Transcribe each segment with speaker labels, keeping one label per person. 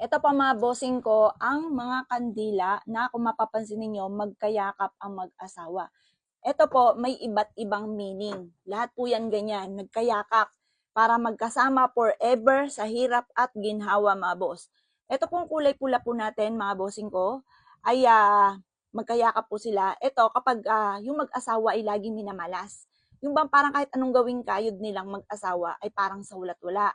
Speaker 1: Ito pa mga bossing ko, ang mga kandila na kung mapapansin ninyo, magkayakap ang mag-asawa. Ito po, may iba't ibang meaning. Lahat po yan ganyan, nagkayakap para magkasama forever sa hirap at ginhawa mga boss. Ito pong kulay pula po natin mga bossing ko, ay magkayakap po sila. Ito kapag yung mag-asawa ay laging minamalas. Yung bang parang kahit anong gawing kayod nilang mag-asawa ay parang sa wala.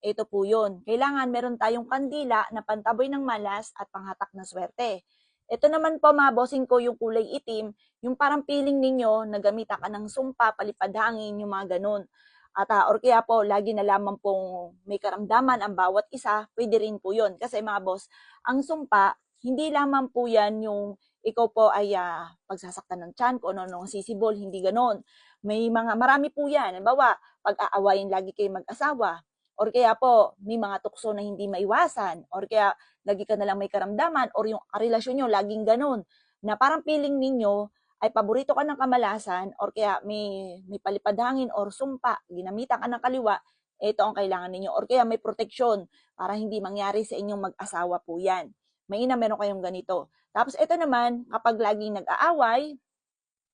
Speaker 1: Ito po yun. Kailangan meron tayong kandila na pantaboy ng malas at panghatak ng swerte. Ito naman po mga bossing ko yung kulay itim, yung parang feeling ninyo na gamitan ka ng sumpa, palipad hangin, yung mga ganun. At or kaya po, lagi na lamang pong may karamdaman ang bawat isa, pwede rin po yun. Kasi mga boss, ang sumpa, hindi lamang po yan yung ikaw po ay pagsasaktan ng tiyan, kung ano sisibol, hindi ganon. May mga, marami po yan. Halimbawa, pag-aawayin lagi kayo mag-asawa, or kaya po, may mga tukso na hindi maiwasan, or kaya lagi ka nalang may karamdaman, or yung relasyon nyo laging ganun, na parang feeling ninyo ay paborito ka ng kamalasan, or kaya may palipad hangin or sumpa, ginamitan ka ng kaliwa, ito ang kailangan ninyo. Or kaya may proteksyon para hindi mangyari sa inyong mag-asawa po yan. Mainam meron kayong ganito. Tapos ito naman, kapag laging nag-aaway,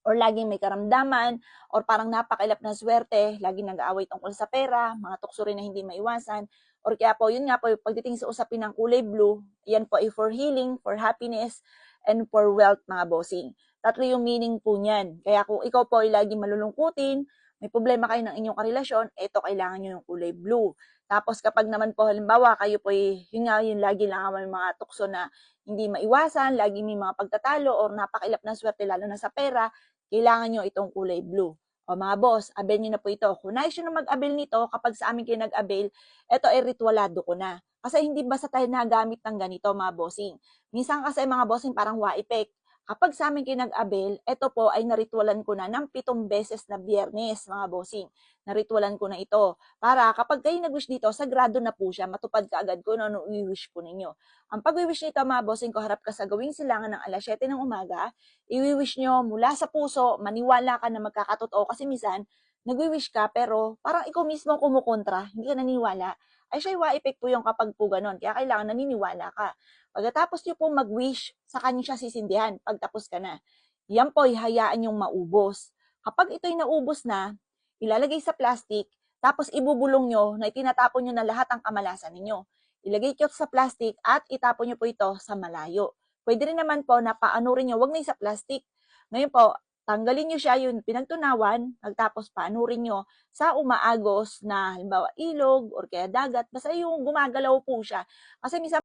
Speaker 1: or laging may karamdaman, or parang napakilap ng swerte, laging nag-aaway tungkol sa pera, mga tukso rin na hindi maiwasan, or kaya po, yun nga po, pagdating sa usapin ng kulay blue, yan po ay for healing, for happiness, and for wealth, mga bossing. Tatlo yung meaning po niyan. Kaya kung ikaw po ay laging malulungkutin, may problema kayo ng inyong karelasyon, ito kailangan nyo yung kulay blue. Tapos kapag naman po halimbawa kayo po ay, yun nga yun, lagi lang may mga tukso na hindi maiwasan, lagi may mga pagtatalo or napakilap ng swerte lalo na sa pera, kailangan nyo itong kulay blue. O mga boss, avail nyo na po ito. Kung nais nyo na mag-avail nito, kapag sa amin kayo nag-avail, ito ay ritualado ko na. Kasi hindi basta tayo nagamit ng ganito mga bossing. Minsan kasi mga bossing parang wa-effect. Kapag sa amin kayo nag-avail, ito po ay naritualan ko na ng 7 beses na biyernes mga bossing. Naritualan ko na ito. Para kapag kayo nag-wish dito, sagrado na po siya, matupad ka agad kung ano i-wish po ninyo. Ang pag-wish nito mga bossing ko, harap ka sa gawing silangan ng alas 7 ng umaga, i-wish nyo mula sa puso, maniwala ka na magkakatotoo kasi minsan, nagwi-wish ka pero parang ikaw mismo kumukontra, hindi ka naniniwala. Ay siya wa-effect po yung kapag po ganun. Kaya kailangan naniniwala ka. Pagkatapos nyo po mag-wish, sa kanya siya sisindihan pagtapos ka na. Yan po, hayaan yung maubos. Kapag ito'y naubos na, ilalagay sa plastic, tapos ibubulong nyo na itinatapon nyo na lahat ang kamalasan ninyo. Ilagay ko sa plastic at itapon nyo po ito sa malayo. Pwede rin naman po na paanurin nyo, wag na sa plastic. Ngayon po, tanggalin nyo siya yung pinagtunawan, pagtapos paanurin nyo sa umaagos na halimbawa ilog or kaya dagat, basta yung gumagalaw po siya. Kasi minsan